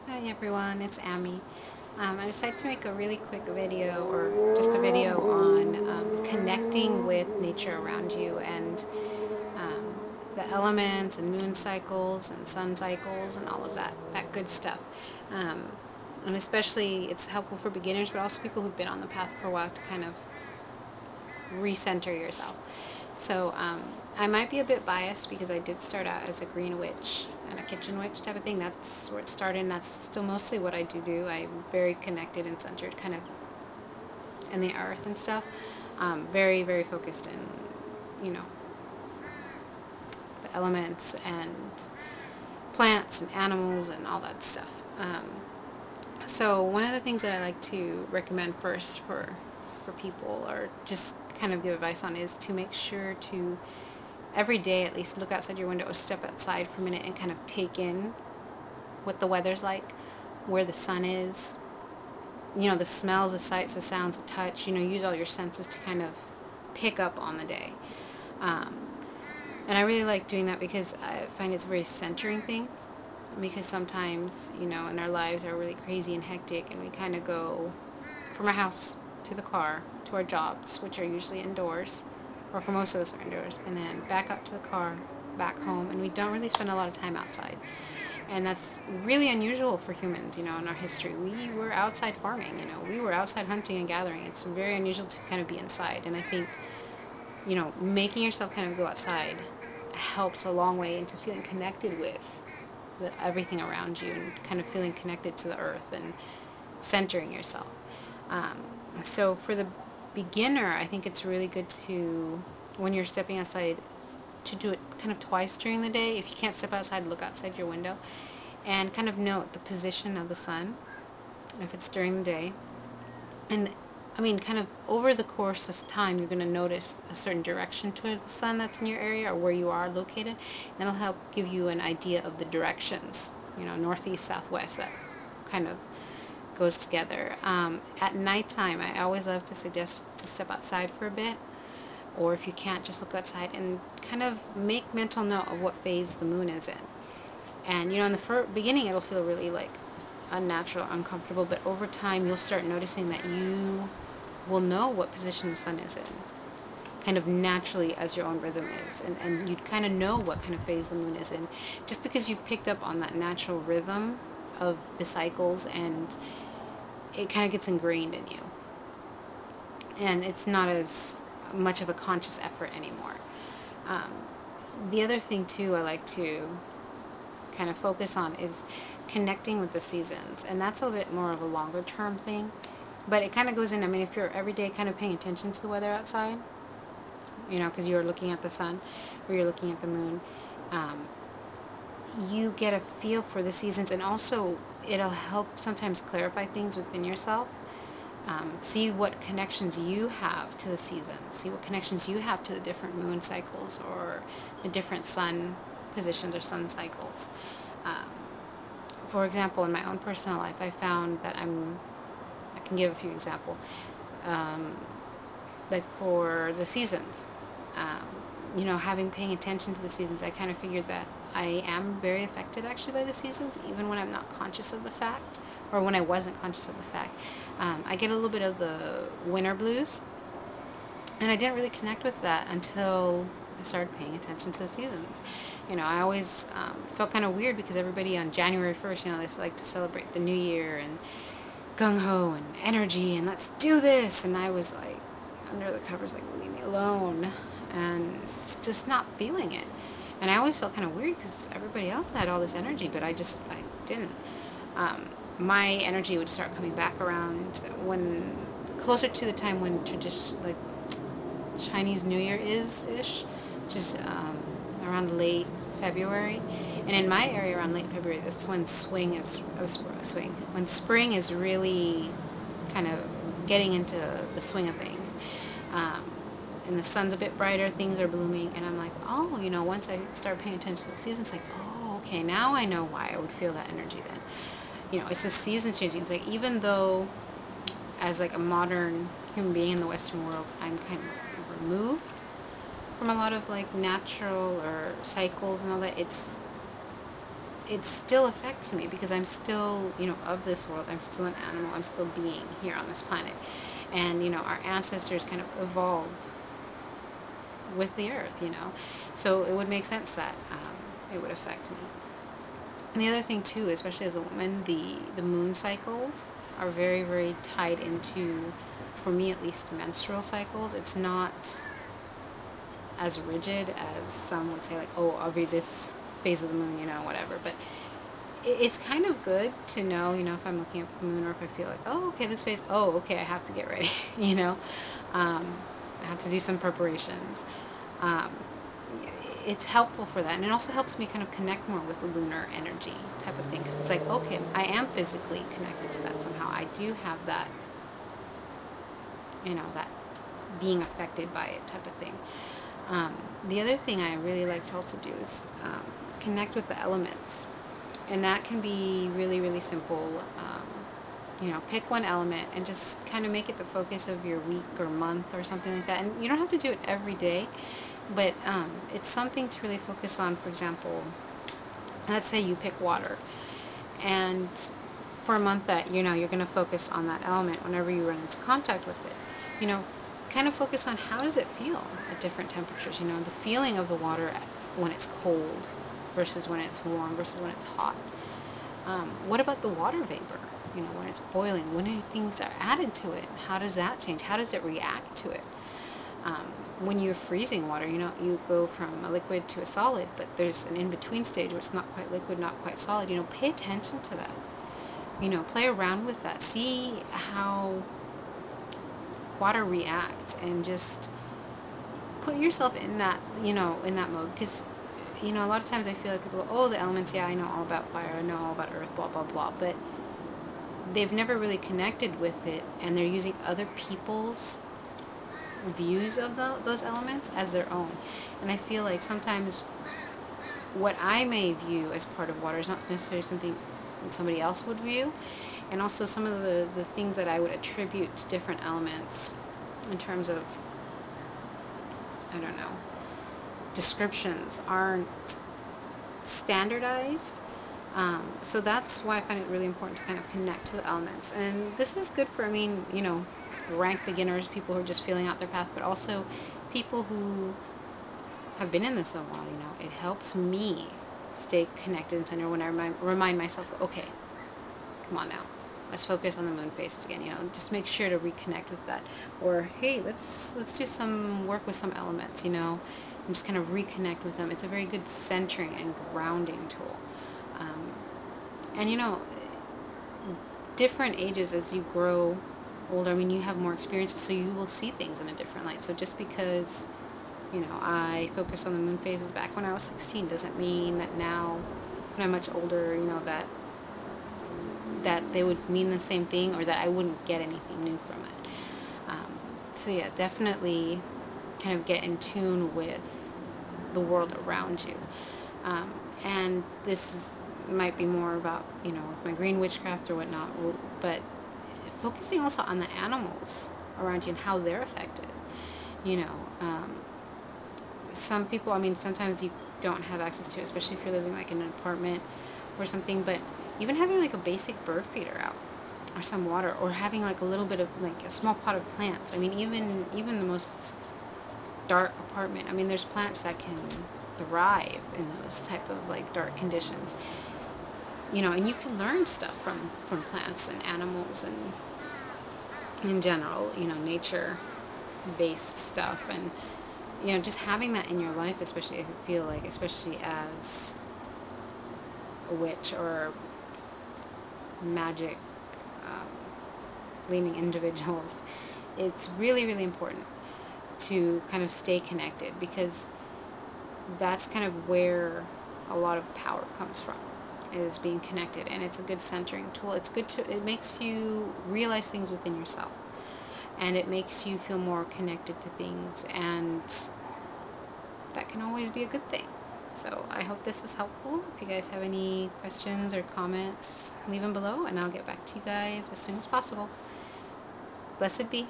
Hi everyone, it's Amy. I decided to make a really quick video, or just a video on connecting with nature around you and um, the elements and moon cycles and sun cycles and all of that good stuff. Um, and especially it's helpful for beginners, but also people who've been on the path for a while to kind of recenter yourself. So I might be a bit biased because I did start out as a green witch and a kitchen witch type of thing. That's where it started, and that's still mostly what I do. I'm very connected and centered kind of in the earth and stuff. Very, very focused in, you know, the elements and plants and animals and all that stuff. So one of the things that I like to recommend first for people, or just kind of give advice on, is to make sure to every day at least look outside your window or step outside for a minute and kind of take in what the weather's like, where the sun is, the smells, the sights, the sounds, the touch, use all your senses to kind of pick up on the day. Um, and I really like doing that because I find it's a very centering thing, because sometimes, in our lives are really crazy and hectic, and we kind of go from our house to the car to our jobs, which are usually indoors, or for most of us are indoors, and then back up to the car, back home, and we don't really spend a lot of time outside. And that's really unusual for humans, in our history. We were outside farming, we were outside hunting and gathering. It's very unusual to kind of be inside. And I think, making yourself kind of go outside helps a long way into feeling connected with everything around you, and kind of feeling connected to the earth and centering yourself. Um, so for the beginner, I think it's really good to, when you're stepping outside, to do it kind of twice during the day. If you can't step outside, look outside your window and kind of note the position of the sun if it's during the day. And I mean, kind of over the course of time, you're going to notice a certain direction toward the sun that's in your area or where you are located. And it'll help give you an idea of the directions, northeast, southwest, that kind of goes together. At nighttime, I always love to suggest to step outside for a bit, or if you can't, just look outside and kind of make mental note of what phase the moon is in. And in the beginning, it'll feel really like unnatural, uncomfortable, but over time, you'll start noticing that you will know what position the sun is in, kind of naturally as your own rhythm is. And you'd kind of know what kind of phase the moon is in, just because you've picked up on that natural rhythm of the cycles, and it kind of gets ingrained in you. And it's not as much of a conscious effort anymore. Um, the other thing, too, I like to kind of focus on is connecting with the seasons. And that's a bit more of a longer term thing. But it kind of goes in, I mean, if you're every day kind of paying attention to the weather outside, because you're looking at the sun or you're looking at the moon, um, you get a feel for the seasons, and also it'll help sometimes clarify things within yourself. See what connections you have to the seasons. See what connections you have to the different moon cycles or the different sun positions or sun cycles. Um, for example, in my own personal life, I found that I can give a few examples. Um, like for the seasons, having paying attention to the seasons, I kind of figured that I am very affected actually by the seasons, even when I'm not conscious of the fact, or when I wasn't conscious of the fact. I get a little bit of the winter blues, and I didn't really connect with that until I started paying attention to the seasons. I always felt kind of weird because everybody on January 1st, they like to celebrate the new year and gung-ho and energy and let's do this. And I was like, under the covers, like, leave me alone. And it's just not feeling it. And I always felt kind of weird because everybody else had all this energy, but I didn't. My energy would start coming back around when, closer to the time when tradition, like Chinese New Year ish, which is around late February. And in my area around late February, that's when when spring is really kind of getting into the swing of things. Um, and the sun's a bit brighter, things are blooming, and I'm like, oh, once I start paying attention to the seasons, like, oh, okay, now I know why I would feel that energy then. It's the seasons changing. It's like, even though as like a modern human being in the Western world, I'm kind of removed from a lot of like natural or cycles and all that. it still affects me because I'm still, of this world. I'm still an animal. I'm still being here on this planet. And, our ancestors kind of evolved with the earth. So it would make sense that it would affect me. And the other thing too, especially as a woman, the moon cycles are very, very tied into, for me at least, menstrual cycles. It's not as rigid as some would say, like, oh, I'll be this phase of the moon, whatever. But it's kind of good to know, if I'm looking at the moon, or if I feel like, oh, okay, this phase, oh, okay, I have to get ready, I have to do some preparations. Um, it's helpful for that, and it also helps me kind of connect more with the lunar energy type of thing, because it's like, okay, I am physically connected to that somehow. I do have that, that being affected by it type of thing. The other thing I really like to also do is connect with the elements, and that can be really, really simple. Pick one element and just kind of make it the focus of your week or month or something like that. And you don't have to do it every day, but it's something to really focus on. For example, let's say you pick water, and for a month that you're going to focus on that element whenever you run into contact with it. Kind of focus on how does it feel at different temperatures. The feeling of the water when it's cold versus when it's warm versus when it's hot. What about the water vapor? When it's boiling, when things are added to it, how does that change? How does it react to it? When you're freezing water, you go from a liquid to a solid, but there's an in-between stage where it's not quite liquid, not quite solid. Pay attention to that. Play around with that. See how water reacts, and just put yourself in that, in that mode. Because, a lot of times I feel like people go, oh, the elements, yeah, I know all about fire, I know all about earth, blah, blah, blah. But they've never really connected with it, and they're using other people's views of those elements as their own. And I feel like sometimes what I may view as part of water is not necessarily something somebody else would view. And also some of the things that I would attribute to different elements in terms of, I don't know, descriptions aren't standardized. So that's why I find it really important to kind of connect to the elements. And this is good for, rank beginners, people who are just feeling out their path, but also people who have been in this a while. It helps me stay connected and centered when I remind myself, okay, come on now, let's focus on the moon phases again. Just make sure to reconnect with that. Or hey, let's do some work with some elements, and just kind of reconnect with them. It's a very good centering and grounding tool. And different ages, as you grow older, you have more experiences, so you will see things in a different light. So just because I focused on the moon phases back when I was 16 doesn't mean that now when I'm much older, that they would mean the same thing, or that I wouldn't get anything new from it. So yeah, definitely kind of get in tune with the world around you. And might be more about, with my green witchcraft or whatnot, but focusing also on the animals around you and how they're affected. Some people, sometimes you don't have access to it, especially if you're living like in an apartment or something, but even having like a basic bird feeder out, or some water, or having like a little bit of like a small pot of plants. Even the most dark apartment, there's plants that can thrive in those type of like dark conditions. And you can learn stuff from plants and animals, and in general, nature based stuff. And just having that in your life, especially, I feel like, especially as a witch or magic leaning individuals, it's really, really important to kind of stay connected, because that's kind of where a lot of power comes from, is being connected. And it's a good centering tool. It makes you realize things within yourself, and it makes you feel more connected to things, and that can always be a good thing. So I hope this was helpful. If you guys have any questions or comments, leave them below, and I'll get back to you guys as soon as possible. Blessed be.